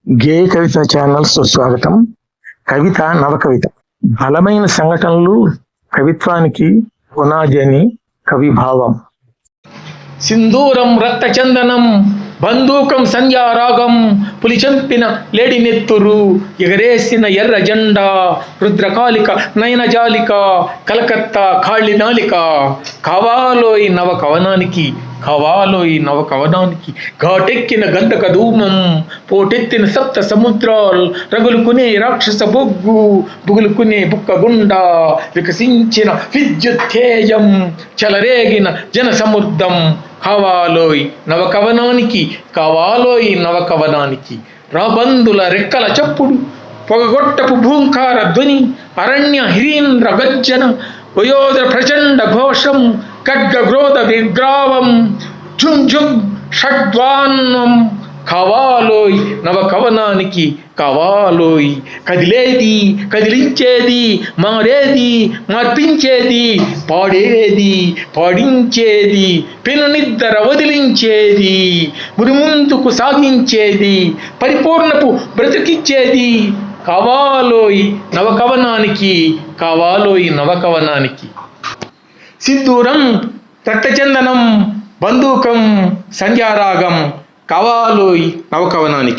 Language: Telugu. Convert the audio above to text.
గేయ కవిత ఛానల్ సుస్వాగతం. కవిత నవకవిత. బలమైన సంఘటనలు కవిత్వానికి పునాది అని కవి భావం. సింధూరం రక్తచందనం బంధూకం సంధ్యారాగం పులిచంపిన లేడి నెత్తురు ఎగరేసిన ఎర్ర జెండా రుద్రకాళిక నయనజాలిక కలకత్తా కాళి నాలిక కావాలోయి నవ కవనానికి కావాలోయి నవ కవనానికి ఘాటెక్కిన గంధక ధూమం పోటెత్తిన సప్త సముద్రాలు రగులుకునే రాక్షస బొగ్గు బుగులుకునే బుక్కగుండ వికసించిన విద్యుత్తేజం చెలరేగిన జన సముద్రం కావాలోయ్ నవకవనానికి కావాలోయ్ నవకవనానికి రాబందుల రెక్కల చప్పుడు పొగగొట్టపు భూంకార ధ్వని అరణ్య హిరీంద్ర గర్జన వయోధర ప్రచండ ఘోషం ఖడ్గగ్రోధ విగ్రావం ఝుం ఝుం షడ్వాన్నం కావాలోయ్ నవకవనానికి కావాలోయ్ కదిలేది కదిలించేది మారేది మార్పించేది పాడేది పాడించేది పెనునిద్దర వదిలించేది మురిముందుకు సాగించేది పరిపూర్ణపు బ్రతికిచ్చేది కావాలోయ్ నవకవనానికి కావాలోయ్ నవకవనానికి. సింధూరం రక్తచందనం బంధూకం సంధ్యారాగం కావాలోయ్ నవకవనానికి.